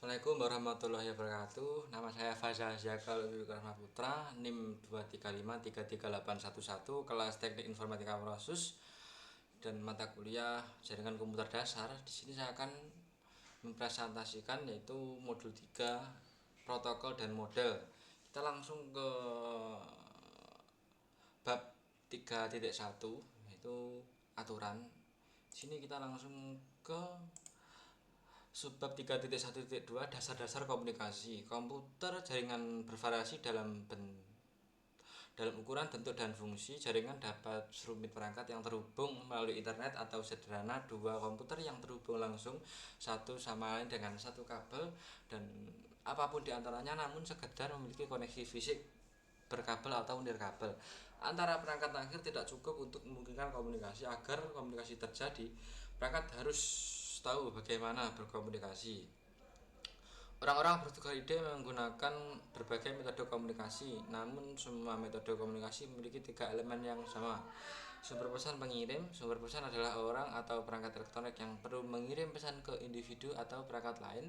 Assalamualaikum warahmatullahi wabarakatuh. Nama saya Faizal Zakal Rahma Putra, NIM 235333811, kelas Teknik Informatika Proses dan mata kuliah Jaringan Komputer Dasar. Di sini saya akan mempresentasikan yaitu modul 3 protokol dan model. Kita langsung ke bab 3.1 yaitu aturan. Di sini kita langsung ke subbab 3.1.2 dasar-dasar komunikasi. Komputer jaringan bervariasi dalam ukuran, bentuk, dan fungsi. Jaringan dapat serumit perangkat yang terhubung melalui internet atau sederhana dua komputer yang terhubung langsung satu sama lain dengan satu kabel dan apapun diantaranya, namun sekedar memiliki koneksi fisik berkabel atau nirkabel antara perangkat akhir tidak cukup untuk memungkinkan komunikasi. Agar komunikasi terjadi, perangkat harus tahu bagaimana berkomunikasi. Orang-orang bertukar ide menggunakan berbagai metode komunikasi, namun semua metode komunikasi memiliki tiga elemen yang sama. Sumber pesan pengirim. Sumber pesan adalah orang atau perangkat elektronik yang perlu mengirim pesan ke individu atau perangkat lain.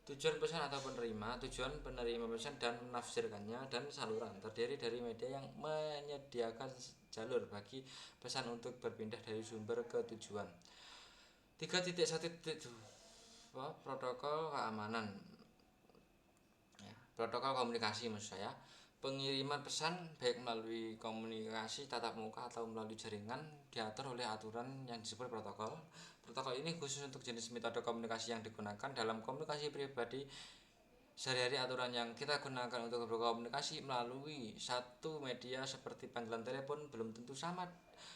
Tujuan pesan atau penerima. Tujuan penerima pesan dan menafsirkannya. Dan saluran terdiri dari media yang menyediakan jalur bagi pesan untuk berpindah dari sumber ke tujuan. 3.1.2 protokol keamanan. Protokol komunikasi maksud saya. Pengiriman pesan baik melalui komunikasi tatap muka atau melalui jaringan diatur oleh aturan yang disebut protokol. Protokol ini khusus untuk jenis metode komunikasi yang digunakan dalam komunikasi pribadi sehari-hari. Aturan yang kita gunakan untuk berkomunikasi melalui satu media seperti panggilan telepon belum tentu sama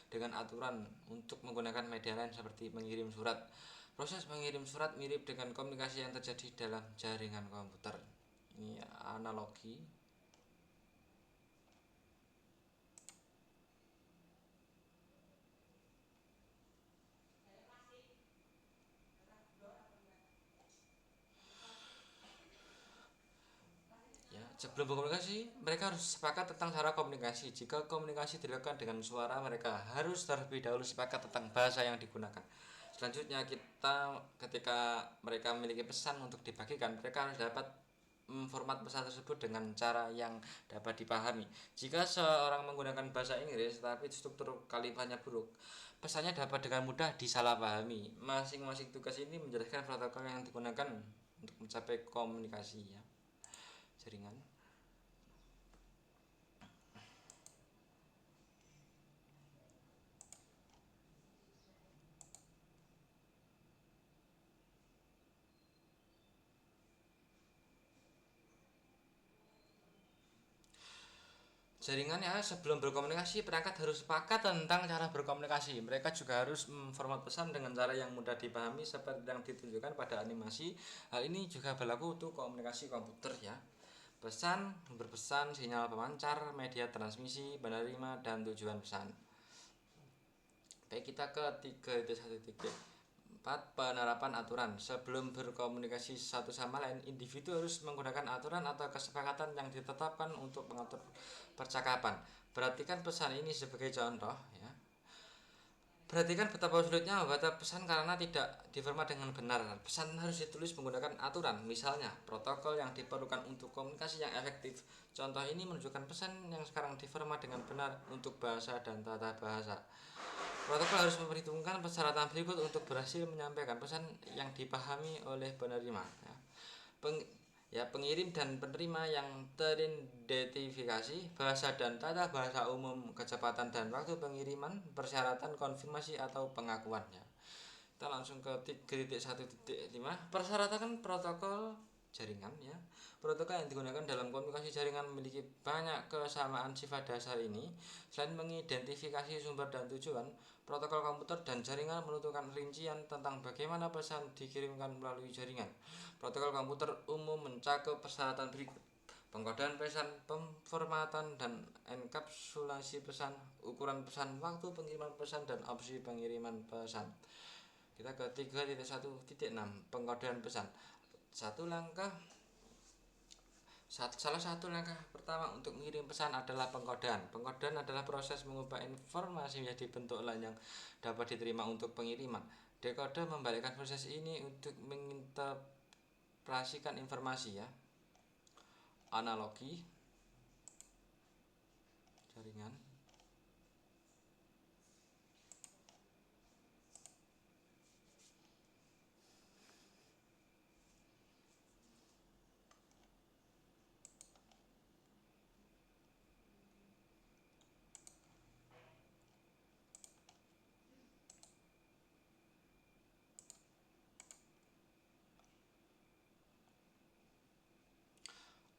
dengan aturan untuk menggunakan media lain seperti mengirim surat. Proses mengirim surat mirip dengan komunikasi yang terjadi dalam jaringan komputer. Ini analogi. Ya, sebelum berkomunikasi, mereka harus sepakat tentang cara komunikasi. Jika komunikasi dilakukan dengan suara, mereka harus terlebih dahulu sepakat tentang bahasa yang digunakan. Selanjutnya, ketika mereka memiliki pesan untuk dibagikan, mereka harus dapat format pesan tersebut dengan cara yang dapat dipahami. Jika seorang menggunakan bahasa Inggris tetapi struktur kalimatnya buruk, pesannya dapat dengan mudah disalahpahami. Masing-masing tugas ini menjelaskan protokol yang digunakan untuk mencapai komunikasi jaringan. Jaringannya sebelum berkomunikasi, perangkat harus sepakat tentang cara berkomunikasi. Mereka juga harus memformat pesan dengan cara yang mudah dipahami seperti yang ditunjukkan pada animasi. Hal ini juga berlaku untuk komunikasi komputer ya. Pesan, berpesan, sinyal pemancar, media transmisi, penerima, dan tujuan pesan. Baik, kita ke 3.1.4 penerapan aturan. Sebelum berkomunikasi satu sama lain, individu harus menggunakan aturan atau kesepakatan yang ditetapkan untuk mengatur percakapan. Perhatikan pesan ini sebagai contoh ya. Perhatikan betapa sulitnya membaca pesan karena tidak diformat dengan benar. Pesan harus ditulis menggunakan aturan. Misalnya, protokol yang diperlukan untuk komunikasi yang efektif. Contoh ini menunjukkan pesan yang sekarang diformat dengan benar untuk bahasa dan tata bahasa. Protokol harus memperhitungkan persyaratan berikut untuk berhasil menyampaikan pesan yang dipahami oleh penerima. Pengirim dan penerima yang teridentifikasi, bahasa dan tata bahasa umum, kecepatan dan waktu pengiriman, persyaratan konfirmasi atau pengakuannya. Kita langsung ke 3.1.5 persyaratan protokol jaringan ya. Protokol yang digunakan dalam komunikasi jaringan memiliki banyak kesamaan sifat dasar ini. Selain mengidentifikasi sumber dan tujuan, protokol komputer dan jaringan menentukan rincian tentang bagaimana pesan dikirimkan melalui jaringan. Protokol komputer umum mencakup persyaratan berikut: pengkodean pesan, pemformatan dan enkapsulasi pesan, ukuran pesan, waktu pengiriman pesan, dan opsi pengiriman pesan. Kita ke 3.1.6 pengkodean pesan. Salah satu langkah pertama untuk mengirim pesan adalah pengkodean. Pengkodean adalah proses mengubah informasi menjadi bentuk lain yang dapat diterima untuk pengiriman. Dekode membalikkan proses ini untuk menginterpretasi mengoperasikan informasi ya. Analogi jaringan.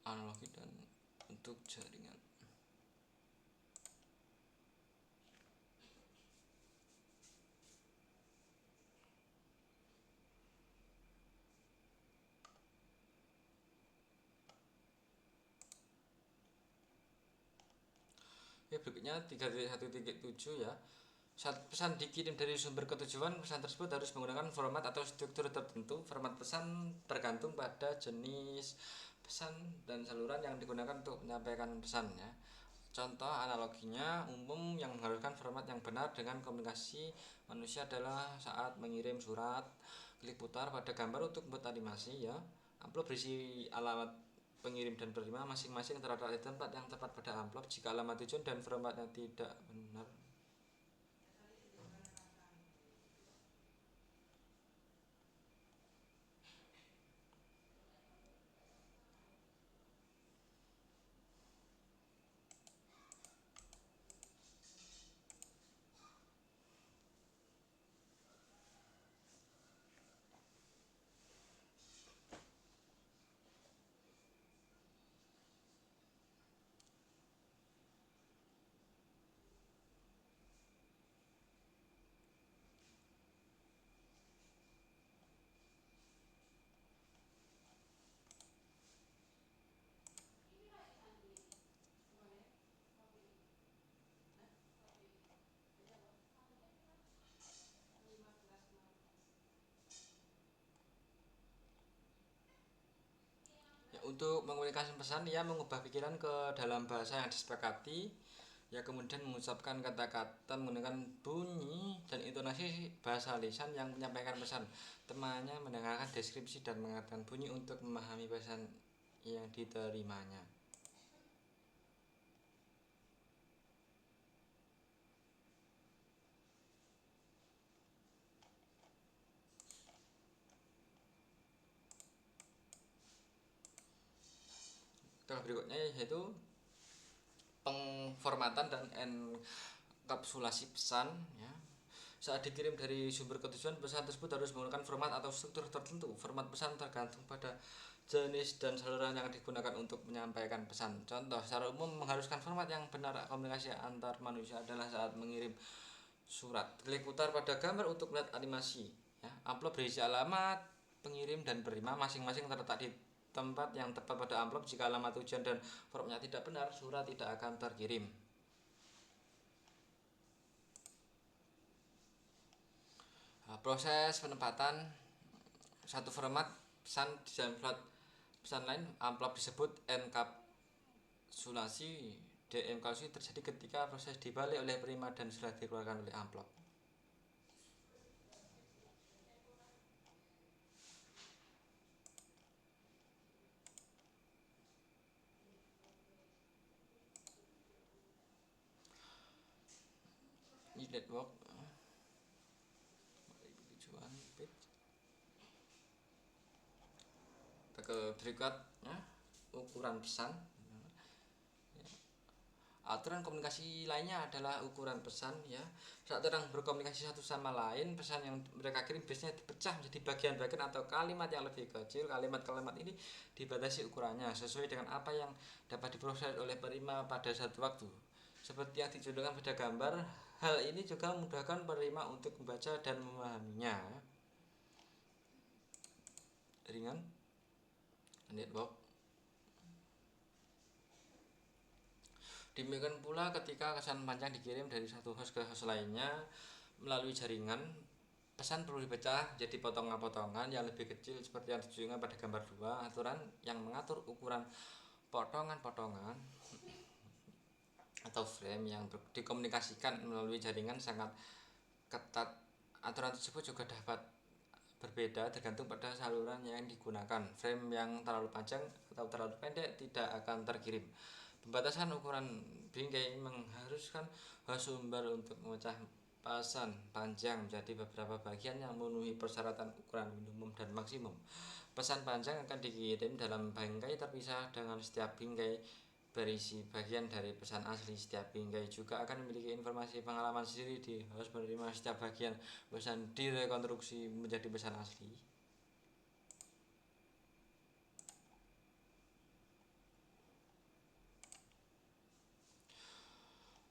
Analogi dan untuk jaringan. Oke, berikutnya 3.1.7 ya. Saat pesan dikirim dari sumber ketujuan, pesan tersebut harus menggunakan format atau struktur tertentu. Format pesan tergantung pada jenis pesan dan saluran yang digunakan untuk menyampaikan pesannya. Contoh analoginya umum yang mengharuskan format yang benar dengan komunikasi manusia adalah saat mengirim surat, klik putar pada gambar untuk membuat animasi ya. Amplop berisi alamat pengirim dan penerima masing-masing terletak di tempat yang tepat pada amplop. Jika alamat tujuan dan formatnya tidak benar, ya, untuk mengomunikasikan pesan ia mengubah pikiran ke dalam bahasa yang disepakati ya, kemudian mengucapkan kata-kata menggunakan bunyi dan intonasi bahasa lisan yang menyampaikan pesan. Temannya mendengarkan deskripsi dan mengartikan bunyi untuk memahami pesan yang diterimanya. Tahap berikutnya yaitu pengformatan dan enkapsulasi pesan ya. Saat dikirim dari sumber ketujuan, pesan tersebut harus menggunakan format atau struktur tertentu. Format pesan tergantung pada jenis dan saluran yang digunakan untuk menyampaikan pesan. Contoh, secara umum mengharuskan format yang benar komunikasi antar manusia adalah saat mengirim surat. Klik putar pada gambar untuk melihat animasi. Ya, amplop berisi alamat pengirim dan penerima masing-masing terletak di tempat yang tepat pada amplop. Jika alamat tujuan dan formatnya tidak benar, surat tidak akan terkirim. Nah, proses penempatan satu format pesan di dalam pesan lain amplop disebut enkapsulasi. Denkapsulasi terjadi ketika proses dibalik oleh penerima dan surat dikeluarkan oleh amplop. Ini network tujuan page ke berikutnya ukuran pesan. Aturan komunikasi lainnya adalah ukuran pesan ya. Saat orang berkomunikasi satu sama lain, pesan yang mereka kirim biasanya dipecah menjadi bagian-bagian atau kalimat yang lebih kecil. Kalimat-kalimat ini dibatasi ukurannya sesuai dengan apa yang dapat diproses oleh penerima pada satu waktu. Seperti yang ditunjukkan pada gambar, hal ini juga memudahkan penerima untuk membaca dan memahaminya. Ringan, network. Demikian pula ketika kesan panjang dikirim dari satu host ke host lainnya melalui jaringan, pesan perlu dipecah jadi potongan-potongan yang lebih kecil seperti yang ditunjukkan pada gambar 2. Aturan yang mengatur ukuran potongan-potongan atau frame yang dikomunikasikan melalui jaringan sangat ketat. Aturan tersebut juga dapat berbeda tergantung pada saluran yang digunakan. Frame yang terlalu panjang atau terlalu pendek tidak akan terkirim. Pembatasan ukuran bingkai mengharuskan sumber untuk memecah pesan panjang menjadi beberapa bagian yang memenuhi persyaratan ukuran minimum dan maksimum. Pesan panjang akan dikirim dalam bingkai terpisah dengan setiap bingkai berisi bagian dari pesan asli. Setiap bingkai juga akan memiliki informasi pengalaman sendiri di harus menerima setiap bagian pesan direkonstruksi menjadi pesan asli.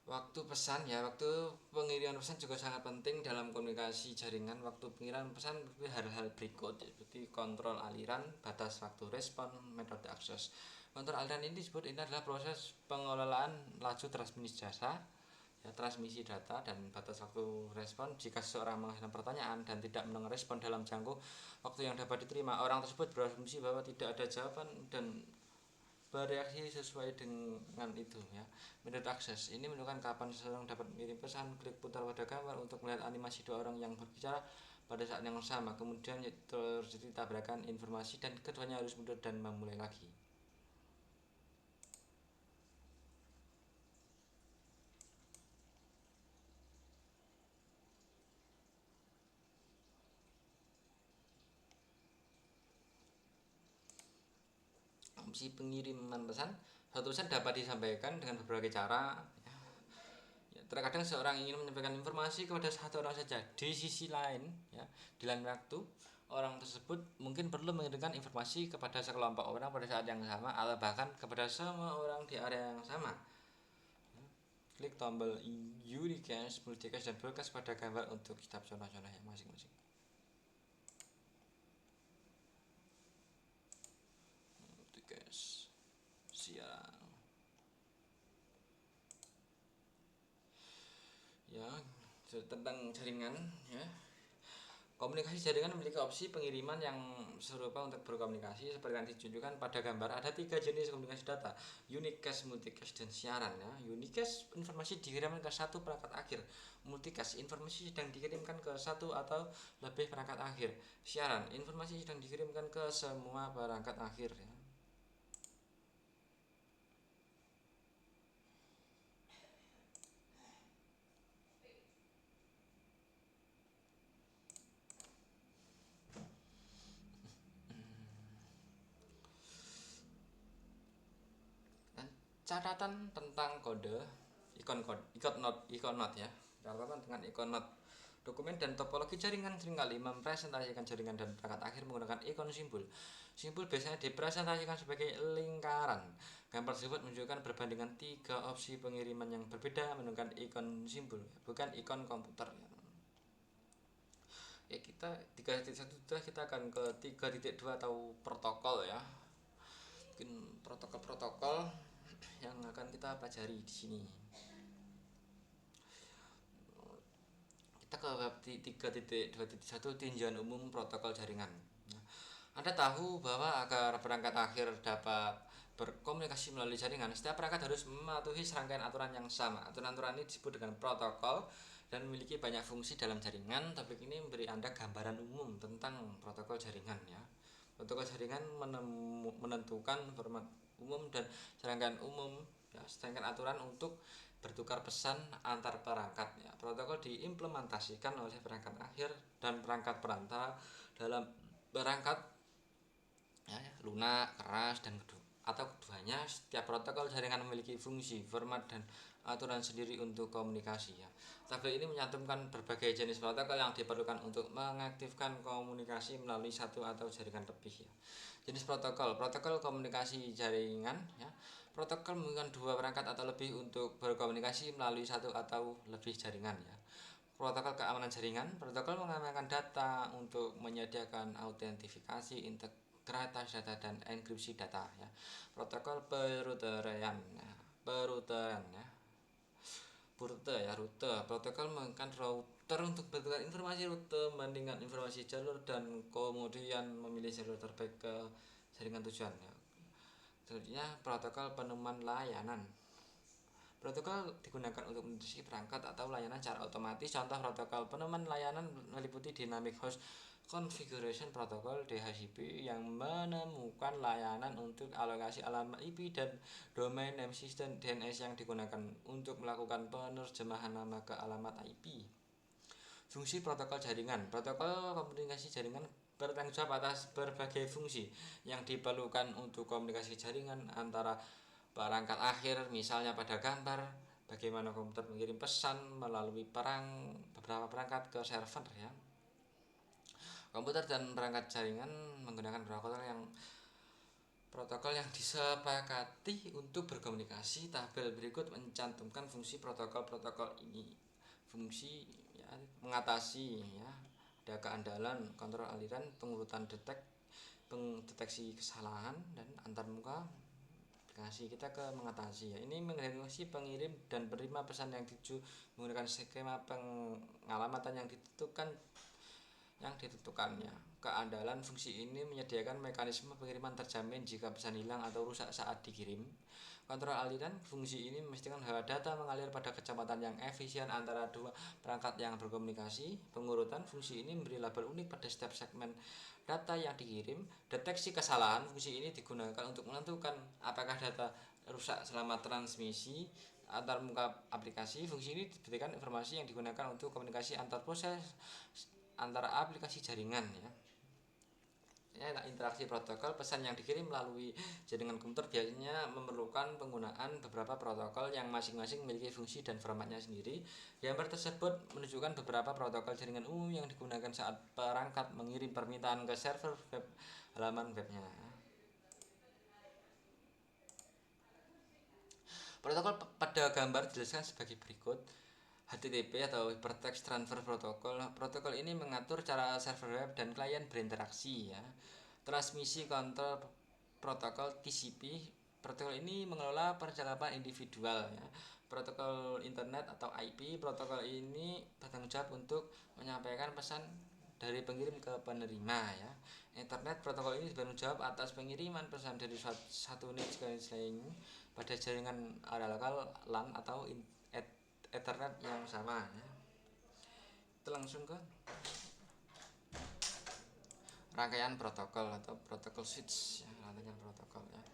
Waktu pesan ya, waktu pengiriman pesan juga sangat penting dalam komunikasi jaringan. Waktu pengiriman pesan hal-hal berikut seperti kontrol aliran, batas waktu respon, metode akses. Kontrol aliran ini disebut ini adalah proses pengelolaan laju transmisi jasa, ya, transmisi data dan batas waktu respon. Jika seseorang mengajukan pertanyaan dan tidak mendengar respon dalam jangka waktu yang dapat diterima, orang tersebut berasumsi bahwa tidak ada jawaban dan bereaksi sesuai dengan itu, ya. Metode akses ini menentukan kapan seseorang dapat mengirim pesan. Klik putar pada gambar untuk melihat animasi dua orang yang berbicara pada saat yang sama, kemudian terjadi tabrakan informasi dan keduanya harus mundur dan memulai lagi. Opsi pengiriman pesan. Satu pesan dapat disampaikan dengan berbagai cara, ya. Terkadang seorang ingin menyampaikan informasi kepada satu orang saja. Di sisi lain, ya, di lain waktu orang tersebut mungkin perlu mengirimkan informasi kepada sekelompok orang pada saat yang sama atau bahkan kepada semua orang di area yang sama. Klik tombol unicast, multicast, dan broadcast pada gambar untuk setiap zona-zona yang masing-masing. Multicast siaran, ya, tentang jaringan, ya. Komunikasi jaringan memiliki opsi pengiriman yang serupa untuk berkomunikasi seperti yang ditunjukkan pada gambar. Ada 3 jenis komunikasi data: unicast, multicast, dan siaran, ya. Unicast, informasi dikirimkan ke satu perangkat akhir. Multicast, informasi sedang dikirimkan ke satu atau lebih perangkat akhir. Siaran, informasi sedang dikirimkan ke semua perangkat akhir, ya. Catatan tentang kode ikon not, ya. Catatan dengan ikon not. Dokumen dan topologi jaringan seringkali mempresentasikan jaringan dan perangkat akhir menggunakan ikon simbol. Simbol biasanya dipresentasikan sebagai lingkaran. Gambar tersebut menunjukkan perbandingan 3 opsi pengiriman yang berbeda menggunakan ikon simbol, bukan ikon komputer, ya. Kita 3.1 kita akan ke 3.2 atau protokol, ya. Mungkin protokol-protokol yang akan kita pelajari di sini. Kita ke web 3.2.1 tinjauan umum protokol jaringan. Anda tahu bahwa agar perangkat akhir dapat berkomunikasi melalui jaringan, setiap perangkat harus mematuhi serangkaian aturan yang sama. Aturan-aturan ini disebut dengan protokol dan memiliki banyak fungsi dalam jaringan. Topik ini memberi Anda gambaran umum tentang protokol jaringan, ya. Protokol jaringan menentukan format umum dan serangkaian umum, ya, serangkaian aturan untuk bertukar pesan antar perangkat, ya. Protokol diimplementasikan oleh perangkat akhir dan perangkat perantara dalam perangkat, ya, lunak, keras, dan atau keduanya. Setiap protokol jaringan memiliki fungsi, format, dan aturan sendiri untuk komunikasi, ya. Tabel ini menyantumkan berbagai jenis protokol yang diperlukan untuk mengaktifkan komunikasi melalui satu atau jaringan lebih, ya. Jenis protokol komunikasi jaringan, ya. Protokol memungkinkan dua perangkat atau lebih untuk berkomunikasi melalui satu atau lebih jaringan, ya. Protokol keamanan jaringan. Protokol mengamankan data untuk menyediakan autentifikasi, integritas data, dan enkripsi data, ya. Protokol peruteran, ya. Rute. Protokol menggunakan router untuk bertukar informasi rute, membandingkan informasi jalur, dan kemudian memilih jalur terbaik ke jaringan tujuan, ya. Selanjutnya, protokol penemuan layanan. Protokol digunakan untuk mendeteksi perangkat atau layanan secara otomatis. Contoh protokol penemuan layanan meliputi dynamic host Configuration Protocol DHCP yang menemukan layanan untuk alokasi alamat IP dan domain name system DNS yang digunakan untuk melakukan penerjemahan nama ke alamat IP. Fungsi protokol jaringan. Protokol komunikasi jaringan bertanggung jawab atas berbagai fungsi yang diperlukan untuk komunikasi jaringan antara perangkat akhir, misalnya pada gambar, bagaimana komputer mengirim pesan melalui beberapa perangkat ke server ya. Komputer dan perangkat jaringan menggunakan protokol yang disepakati untuk berkomunikasi. Tabel berikut mencantumkan fungsi protokol-protokol ini. Fungsi ya, mengatasi ya, ada keandalan, kontrol aliran, pengurutan deteksi kesalahan dan antarmuka. Aplikasi kita ke mengatasi ya. Ini mendeteksi pengirim dan penerima pesan yang dituju menggunakan skema pengalamatan yang ditentukannya. Keandalan fungsi ini menyediakan mekanisme pengiriman terjamin jika pesan hilang atau rusak saat dikirim. Kontrol aliran fungsi ini memastikan bahwa data mengalir pada kecepatan yang efisien antara dua perangkat yang berkomunikasi. Pengurutan fungsi ini memberi label unik pada setiap segmen data yang dikirim. Deteksi kesalahan fungsi ini digunakan untuk menentukan apakah data rusak selama transmisi antarmuka aplikasi. Fungsi ini diberikan informasi yang digunakan untuk komunikasi antar proses antara aplikasi jaringan ya. Interaksi protokol pesan yang dikirim melalui jaringan komputer biasanya memerlukan penggunaan beberapa protokol yang masing-masing memiliki fungsi dan formatnya sendiri. Gambar tersebut menunjukkan beberapa protokol jaringan umum yang digunakan saat perangkat mengirim permintaan ke server web halaman webnya. Protokol pada gambar dijelaskan sebagai berikut. HTTP atau Hypertext Transfer Protocol. Protokol ini mengatur cara server web dan klien berinteraksi ya. Transmisi kontrol protokol TCP. Protokol ini mengelola percakapan individual ya. Protokol internet atau IP. Protokol ini bertanggung jawab untuk menyampaikan pesan dari pengirim ke penerima ya. Internet protokol ini bertanggung jawab atas pengiriman pesan dari satu unit ke lain pada jaringan area lokal LAN atau Ethernet yang sama ya. Kita langsung ke rangkaian protokol atau protokol switch ya, rangkaian protokol ya.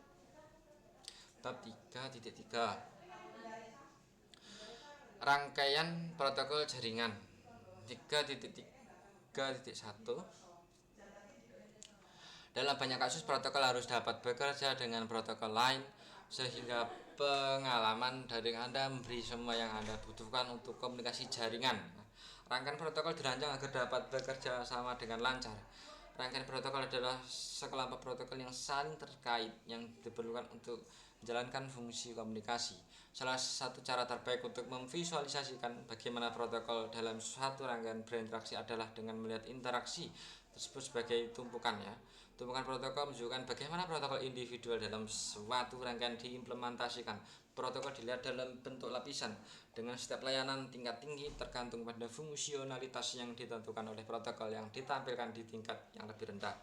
Bab 3.3 rangkaian protokol jaringan. 3.3.1 dalam banyak kasus protokol harus dapat bekerja dengan protokol lain sehingga pengalaman daring Anda memberi semua yang Anda butuhkan untuk komunikasi jaringan. Rangkaian protokol dirancang agar dapat bekerja sama dengan lancar. Rangkaian protokol adalah sekelompok protokol yang saling terkait yang diperlukan untuk menjalankan fungsi komunikasi. Salah satu cara terbaik untuk memvisualisasikan bagaimana protokol dalam suatu rangkaian berinteraksi adalah dengan melihat interaksi tersebut sebagai tumpukan ya. Tumpukan protokol menunjukkan bagaimana protokol individual dalam suatu rangkaian diimplementasikan. Protokol dilihat dalam bentuk lapisan dengan setiap layanan tingkat tinggi tergantung pada fungsionalitas yang ditentukan oleh protokol yang ditampilkan di tingkat yang lebih rendah.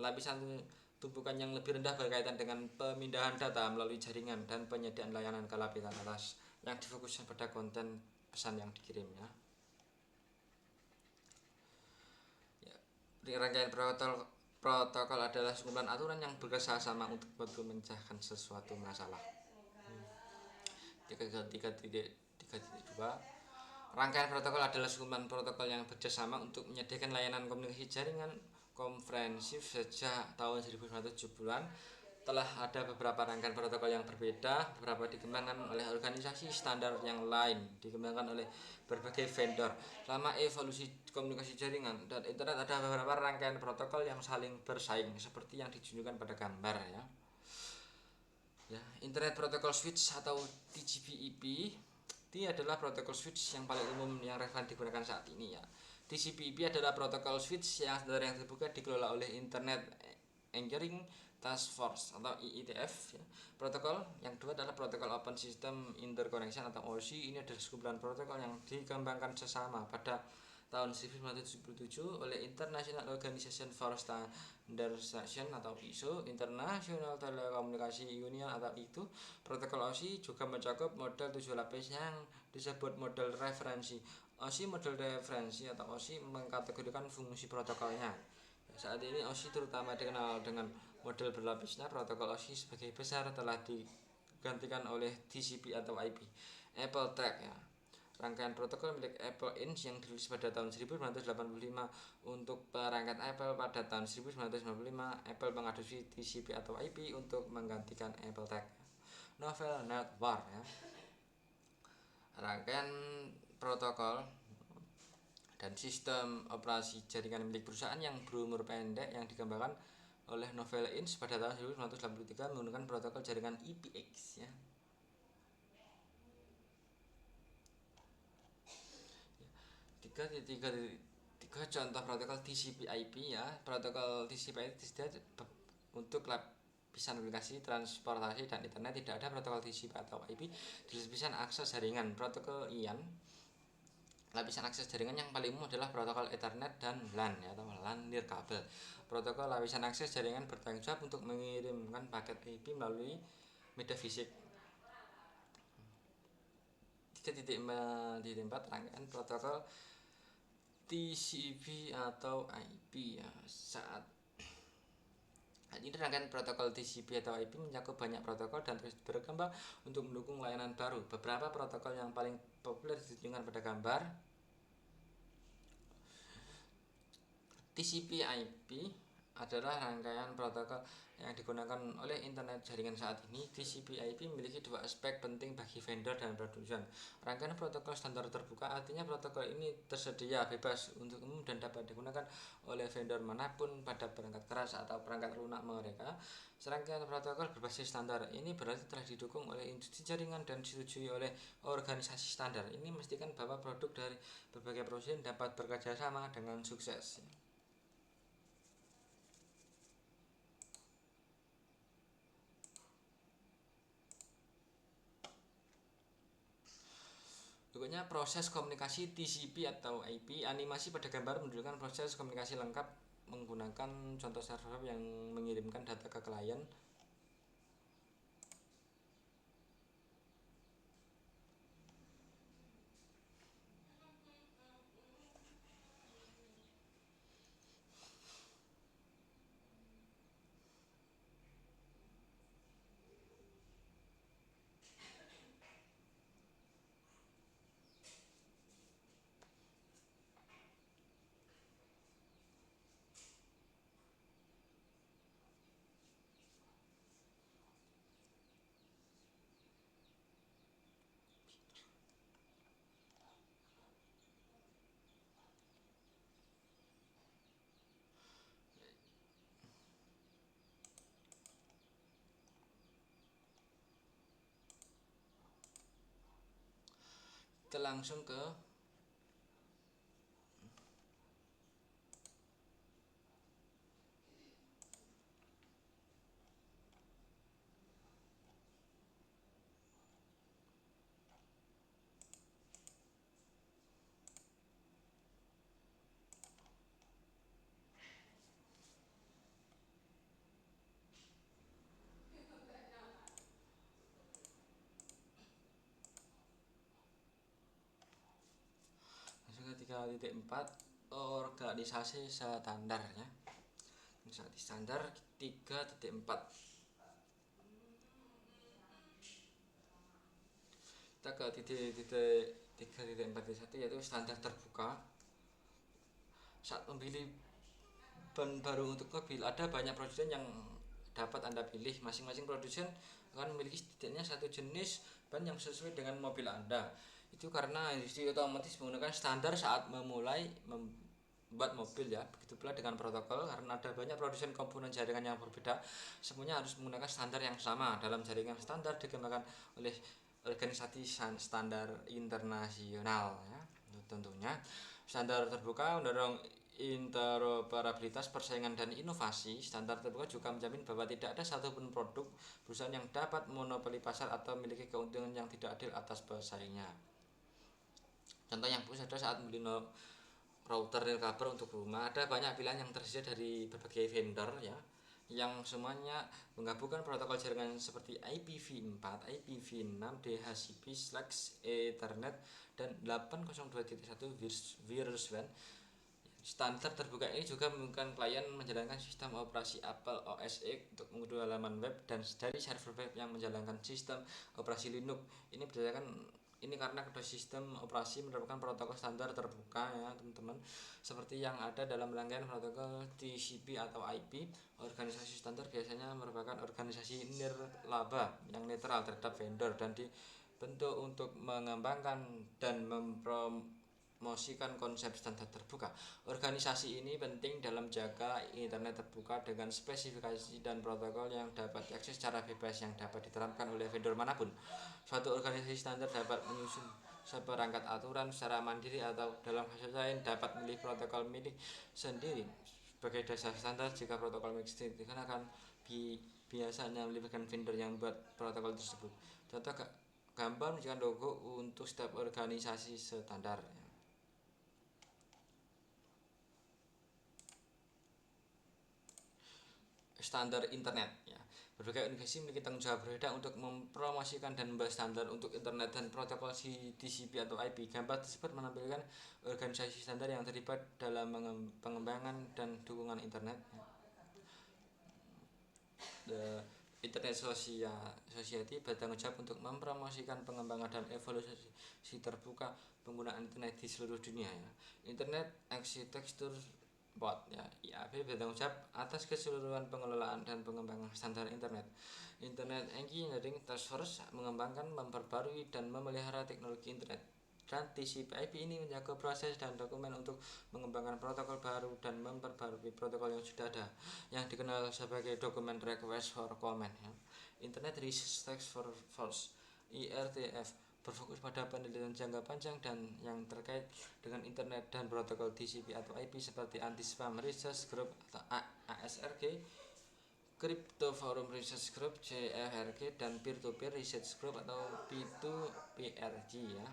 Lapisan tumpukan yang lebih rendah berkaitan dengan pemindahan data melalui jaringan dan penyediaan layanan ke lapisan atas yang difokuskan pada konten pesan yang dikirimnya. Rangkaian protokol adalah sekumpulan aturan yang bekerjasama untuk memecahkan sesuatu masalah. 3.3.2 Rangkaian protokol adalah sekumpulan protokol yang bekerjasama untuk menyediakan layanan komunikasi jaringan komprehensif. Sejak tahun 1970-an telah ada beberapa rangkaian protokol yang berbeda, beberapa dikembangkan oleh organisasi standar yang lain, dikembangkan oleh berbagai vendor. Selama evolusi komunikasi jaringan dan internet ada beberapa rangkaian protokol yang saling bersaing seperti yang ditunjukkan pada gambar ya. Internet Protocol Switch atau TCP/IP ini adalah protokol switch yang paling umum yang relevan digunakan saat ini ya. TCP/IP adalah protokol switch yang standar yang terbuka dikelola oleh Internet Engineering Task Force atau IETF ya. Protokol yang kedua adalah protokol Open System Interconnection atau OSI. Ini adalah sekumpulan protokol yang dikembangkan sesama pada tahun 1977 oleh International Organization for Standardization atau ISO, International Telecommunication Union atau itu. Protokol OSI juga mencakup model 7 lapis yang disebut model referensi OSI model referensi atau OSI mengkategorikan fungsi protokolnya. Saat ini OSI terutama dikenal dengan model berlapisnya. Protokol OSI sebagai besar telah digantikan oleh TCP atau IP. Apple Track ya. Rangkaian protokol milik Apple Inc. yang dirilis pada tahun 1985 untuk perangkat Apple pada tahun 1995. Apple mengadopsi TCP atau IP untuk menggantikan Apple Track. Novel Network ya. Rangkaian protokol dan sistem operasi jaringan milik perusahaan yang berumur pendek yang dikembangkan oleh Novell Inc. pada tahun 1983 menggunakan protokol jaringan IPX ya. Tiga contoh protokol TCP/IP ya. Protokol TCP/IP untuk lapisan aplikasi, transportasi dan internet. Tidak ada protokol TCP atau IP di lapisan akses jaringan. Protokol IAN, lapisan akses jaringan yang paling umum adalah protokol Ethernet dan LAN ya, atau LAN nirkabel. Protokol lapisan akses jaringan bertanggung jawab untuk mengirimkan paket IP melalui media fisik. 3.4 rangkaian protokol TCP atau IP ya. Saat ini rangkaian protokol TCP atau IP mencakup banyak protokol dan terus berkembang untuk mendukung layanan baru. Beberapa protokol yang paling populer ditunjukkan pada gambar. TCP/IP adalah rangkaian protokol yang digunakan oleh internet jaringan saat ini. TCP/IP memiliki dua aspek penting bagi vendor dan produsen. Rangkaian protokol standar terbuka, artinya protokol ini tersedia bebas untuk umum dan dapat digunakan oleh vendor manapun pada perangkat keras atau perangkat lunak mereka. Serangkaian protokol berbasis standar ini berarti telah didukung oleh industri jaringan dan disetujui oleh organisasi standar. Ini memastikan bahwa produk dari berbagai perusahaan dapat bekerja sama dengan sukses. Berikutnya proses komunikasi TCP atau IP. Animasi pada gambar menunjukkan proses komunikasi lengkap menggunakan contoh server yang mengirimkan data ke klien. Kita langsung ke langsung ke 3.4 organisasi standar ya. Organisasi standar 3.4. Kita ke titik 3.4.1 yaitu standar terbuka. Saat memilih ban baru untuk mobil, ada banyak produsen yang dapat Anda pilih. Masing-masing produsen akan memiliki setidaknya satu jenis ban yang sesuai dengan mobil Anda. Itu karena industri otomotif menggunakan standar saat memulai membuat mobil ya. Begitu pula dengan protokol, karena ada banyak produsen komponen jaringan yang berbeda, semuanya harus menggunakan standar yang sama. Dalam jaringan standar dikembangkan oleh organisasi standar internasional ya. Tentunya standar terbuka mendorong interoperabilitas, persaingan dan inovasi. Standar terbuka juga menjamin bahwa tidak ada satupun produk perusahaan yang dapat monopoli pasar atau memiliki keuntungan yang tidak adil atas pesaingnya. Contoh yang bagus adalah saat membeli router nirkabel untuk rumah, ada banyak pilihan yang tersedia dari berbagai vendor ya, yang semuanya menggabungkan protokol jaringan seperti IPv4, IPv6, DHCP/Ethernet, dan 802.1 virus WAN. Standar terbuka ini juga memungkinkan klien menjalankan sistem operasi Apple OS X untuk mengunduh halaman web dan dari server web yang menjalankan sistem operasi Linux. Ini karena kedua sistem operasi merupakan protokol standar terbuka ya teman-teman, seperti yang ada dalam rangkaian protokol TCP atau IP. Organisasi standar biasanya merupakan organisasi nirlaba yang netral terhadap vendor dan dibentuk untuk mengembangkan dan mempromosikan konsep standar terbuka. Organisasi ini penting dalam jaga internet terbuka dengan spesifikasi dan protokol yang dapat diakses secara bebas yang dapat diterapkan oleh vendor manapun. Suatu organisasi standar dapat menyusun seperangkat aturan secara mandiri atau dalam kasus lain dapat memilih protokol milik sendiri sebagai dasar standar. Jika protokol milik sendiri dikenakan, biasanya melibatkan vendor yang membuat protokol tersebut. Contoh gambar menunjukkan logo untuk setiap organisasi standar. Standar internet ya. Berbagai organisasi memiliki tanggung jawab berbeda untuk mempromosikan dan membahas standar untuk internet dan protokol TCP atau IP. Gambar tersebut menampilkan organisasi standar yang terlibat dalam pengembangan dan dukungan internet. The Internet Society bertanggung jawab untuk mempromosikan pengembangan dan evolusi terbuka penggunaan internet di seluruh dunia ya. Internet Architecture Board ya, IAB bertanggung jawab atas keseluruhan pengelolaan dan pengembangan standar internet. Internet Engineering Task Force mengembangkan, memperbarui dan memelihara teknologi internet. Dan TCP/IP ini menjaga proses dan dokumen untuk mengembangkan protokol baru dan memperbarui protokol yang sudah ada, yang dikenal sebagai dokumen request for comment ya. Internet Research Task Force IRTF berfokus pada penelitian jangka panjang dan yang terkait dengan internet dan protokol TCP atau IP seperti Anti-Spam Research Group atau ASRG, Crypto Forum Research Group CFRG, dan Peer-to-Peer Research Group atau P2PRG ya.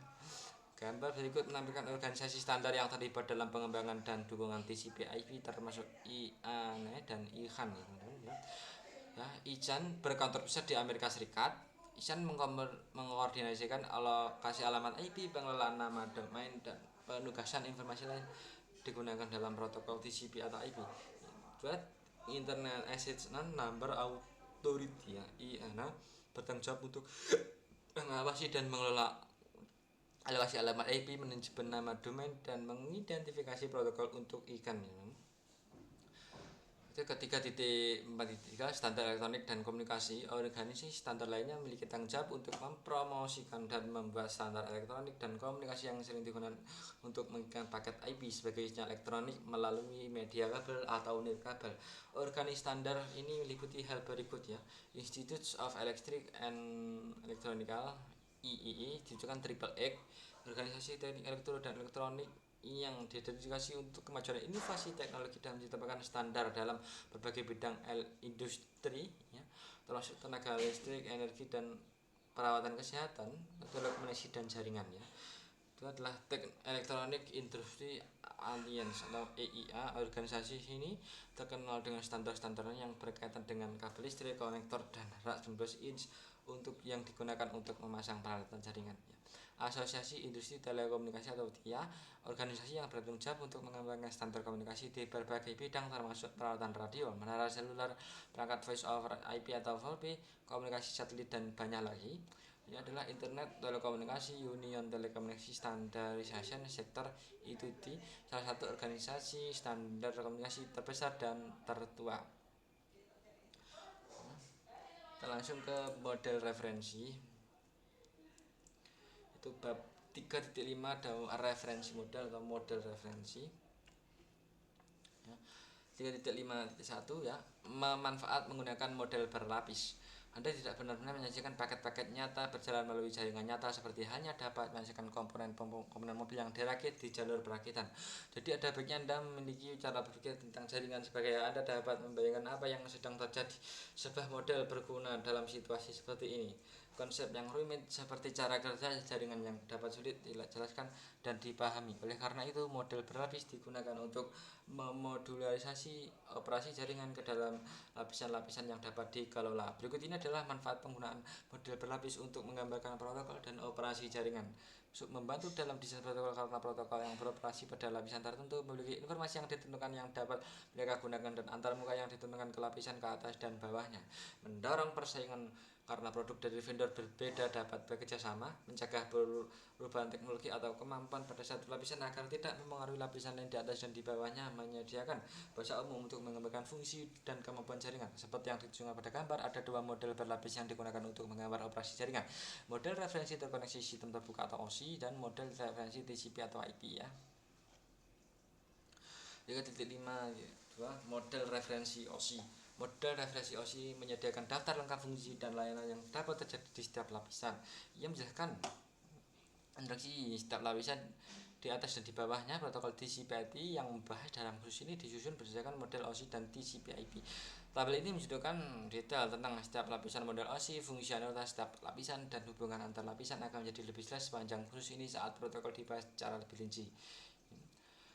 Gambar berikut menampilkan organisasi standar yang terlibat dalam pengembangan dan dukungan TCP/IP termasuk IANE dan ICANN ya. ICANN berkantor pusat di Amerika Serikat. ICANN mengkoordinasikan alokasi alamat IP, pengelolaan nama domain, dan penugasan informasi lain digunakan dalam protokol TCP atau IP. Internet Access Number Authority ya, IANA bertanggung jawab untuk mengawasi dan mengelola alokasi alamat IP, manajemen nama domain, dan mengidentifikasi protokol untuk ICANN ya. Itu ketiga titik 4.3 standar elektronik dan komunikasi. Organisasi standar lainnya memiliki tanggung jawab untuk mempromosikan dan membuat standar elektronik dan komunikasi yang sering digunakan untuk mengirimkan paket IP sebagai sinyal elektronik melalui media kabel atau nirkabel. Organisasi standar ini meliputi hal berikut ya. Institute of Electric and Electronical III ditunjukkan Triple X, organisasi teknik elektro dan elektronik yang didedikasi untuk kemajuan inovasi teknologi dan menciptakan standar dalam berbagai bidang industri ya, termasuk tenaga listrik, energi, dan perawatan kesehatan, telekomunikasi dan jaringan ya. Itu adalah Electronic Industry Alliance atau EIA. Organisasi ini terkenal dengan standar-standarnya yang berkaitan dengan kabel listrik, konektor, dan rak 19 inch untuk yang digunakan untuk memasang peralatan jaringan ya. Asosiasi Industri Telekomunikasi atau TIA, organisasi yang bertanggung jawab untuk mengembangkan standar komunikasi di berbagai bidang termasuk peralatan radio, menara seluler, perangkat voice over IP atau VoIP, komunikasi satelit, dan banyak lagi. Ini adalah Internet Telekomunikasi Union Telekomunikasi Standardization Sector ITUT, salah satu organisasi standar komunikasi terbesar dan tertua. Kita langsung ke model referensi. Itu bab 3.5 ada referensi model atau model referensi ya. 3.5.1 ya, memanfaat menggunakan model berlapis. Anda tidak benar-benar menyajikan paket-paket nyata berjalan melalui jaringan nyata, seperti hanya dapat menyajikan komponen mobil yang dirakit di jalur perakitan. Jadi ada baiknya Anda memiliki cara berpikir tentang jaringan sebagai Anda dapat membayangkan apa yang sedang terjadi. Sebuah model berguna dalam situasi seperti ini. konsep yang rumit seperti cara kerja jaringan yang dapat sulit dijelaskan dan dipahami. Oleh karena itu, model berlapis digunakan untuk memodularisasi operasi jaringan ke dalam lapisan-lapisan yang dapat dikelola. Berikut ini adalah manfaat penggunaan model berlapis untuk menggambarkan protokol dan operasi jaringan. Membantu dalam desain protokol karena protokol yang beroperasi pada lapisan tertentu memiliki informasi yang ditentukan yang dapat mereka gunakan dan antarmuka yang ditentukan ke lapisan ke atas dan bawahnya. Mendorong persaingan karena produk dari vendor berbeda dapat bekerja sama, mencegah perubahan teknologi atau kemampuan pada satu lapisan agar tidak mempengaruhi lapisan lain di atas dan di bawahnya, menyediakan bahasa umum untuk mengembangkan fungsi dan kemampuan jaringan. Seperti yang ditunjukkan pada gambar, ada dua model berlapis yang digunakan untuk menggambar operasi jaringan. Model referensi terkoneksi sistem terbuka atau OSI dan model referensi TCP atau IP ya. 3.5 model referensi OSI. Model referensi OSI menyediakan daftar lengkap fungsi dan layanan yang dapat terjadi di setiap lapisan. Ia menjelaskan interaksi setiap lapisan di atas dan di bawahnya. Protokol TCP/IP yang membahas dalam khusus ini disusun berdasarkan model OSI dan TCP/IP. Tabel ini menunjukkan detail tentang setiap lapisan model OSI, fungsionalitas setiap lapisan, dan hubungan antar lapisan akan menjadi lebih jelas sepanjang khusus ini saat protokol dibahas secara lebih rinci.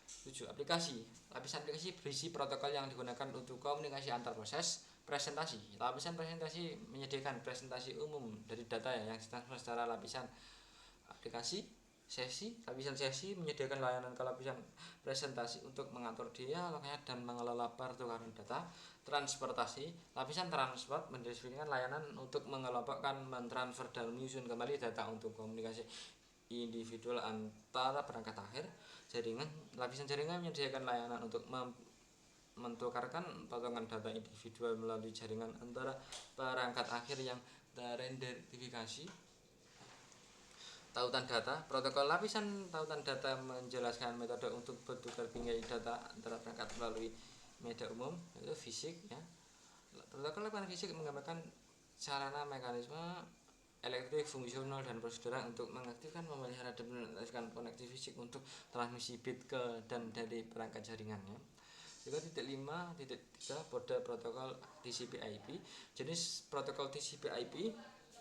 7. Aplikasi. Lapisan aplikasi berisi protokol yang digunakan untuk komunikasi antar proses. Presentasi. Lapisan presentasi menyediakan presentasi umum dari data yang ditransfer secara lapisan aplikasi. Sesi. Lapisan sesi menyediakan layanan ke lapisan presentasi untuk mengatur dialognya dan mengelola pertukaran data. Transportasi. Lapisan transport mendistribusikan layanan untuk mengelompokkan, mentransfer, dan menyusun kembali data untuk komunikasi individual antara perangkat akhir. Jaringan. Lapisan jaringan menyediakan layanan untuk mentukarkan potongan data individual melalui jaringan antara perangkat akhir yang teridentifikasi. Tautan data. Protokol lapisan tautan data menjelaskan metode untuk bertukar pinggir data antara perangkat melalui media umum, yaitu fisik ya. Protokol lapisan fisik menggambarkan sarana, mekanisme elektrik, fungsional, dan prosedural untuk mengaktifkan, memelihara, dan menonaktifkan koneksi fisik untuk transmisi bit ke dan dari perangkat jaringan ya. 3.5.3 Model protokol TCP/IP. Jenis protokol TCP/IP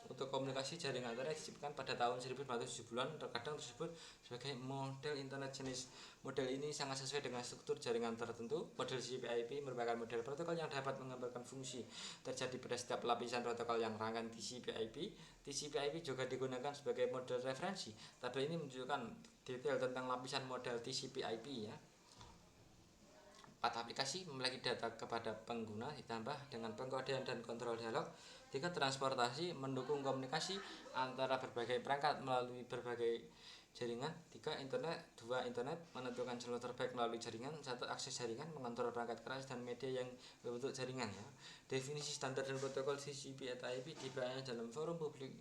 untuk komunikasi jaringan internet diciptakan pada tahun 1970-an, terkadang disebut sebagai model internet. Jenis model ini sangat sesuai dengan struktur jaringan tertentu. Model TCP/IP merupakan model protokol yang dapat menggambarkan fungsi terjadi pada setiap lapisan protokol yang rangkaian TCP/IP. TCP/IP juga digunakan sebagai model referensi. Tabel ini menunjukkan detail tentang lapisan model TCP/IP ya. 4. Aplikasi memiliki data kepada pengguna ditambah dengan pengkodean dan kontrol dialog. 3. Transportasi mendukung komunikasi antara berbagai perangkat melalui berbagai jaringan. 3. Internet. 2. Internet menentukan jalur terbaik melalui jaringan. 1. Akses jaringan mengontrol perangkat keras dan media yang berbentuk jaringan ya. Definisi standar dan protokol TCP atau IP dibahas dalam forum publik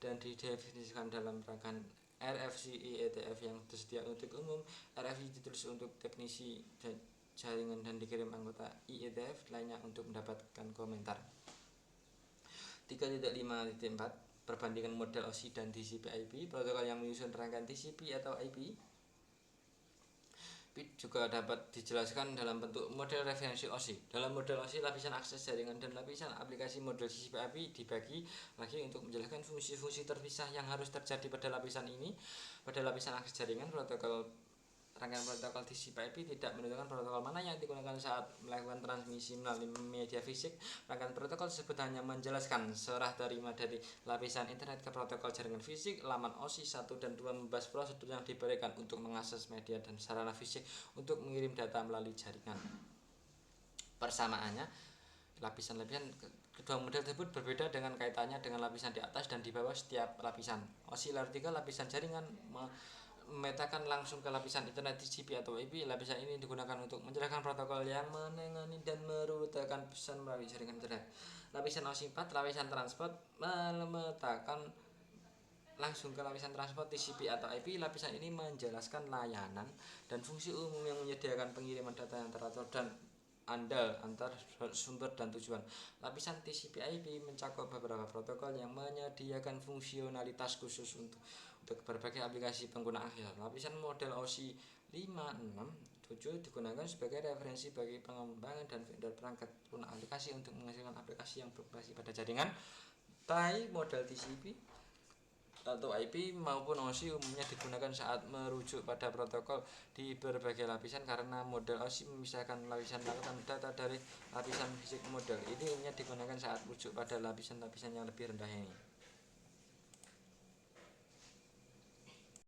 dan didefinisikan dalam rangkaian RFC ETF yang tersedia untuk umum. RFC ditulis untuk teknisi jaringan dan dikirim anggota IETF lainnya untuk mendapatkan komentar. 3.5.4 Perbandingan model OSI dan TCP/IP. Protokol yang menyusun rangkaian TCP atau IP juga dapat dijelaskan dalam bentuk model referensi OSI. Dalam model OSI, lapisan akses jaringan dan lapisan aplikasi model TCP/IP dibagi lagi untuk menjelaskan fungsi-fungsi terpisah yang harus terjadi pada lapisan ini. Pada lapisan akses jaringan, rangkaian protokol TCP/IP tidak menentukan protokol mana yang digunakan saat melakukan transmisi melalui media fisik. Rangkaian protokol tersebut hanya menjelaskan serah terima dari lapisan internet ke protokol jaringan fisik. Laman OSI 1 dan 2 membahas prosedur yang diberikan untuk mengakses media dan sarana fisik untuk mengirim data melalui jaringan. Persamaannya, lapisan-lapisan kedua model tersebut berbeda dengan kaitannya dengan lapisan di atas dan di bawah setiap lapisan. OSI layer 3 lapisan jaringan memetakan langsung ke lapisan internet TCP atau IP. Lapisan ini digunakan untuk menjelaskan protokol yang menangani dan merutakan pesan melalui jaringan internet. Lapisan OSI 4 lapisan transport memetakan langsung ke lapisan transport TCP atau IP. Lapisan ini menjelaskan layanan dan fungsi umum yang menyediakan pengiriman data yang teratur dan andal antar sumber dan tujuan. Lapisan TCP/IP mencakup beberapa protokol yang menyediakan fungsionalitas khusus untuk berbagai aplikasi pengguna akhir. Lapisan model OSI 5, 6, 7 digunakan sebagai referensi bagi pengembangan dan vendor perangkat pengguna aplikasi untuk menghasilkan aplikasi yang berbasis pada jaringan. TIE, model TCP atau IP maupun OSI umumnya digunakan saat merujuk pada protokol di berbagai lapisan karena model OSI memisahkan lapisan lautan data dari lapisan fisik model. Ini umumnya digunakan saat merujuk pada lapisan-lapisan yang lebih rendah ini.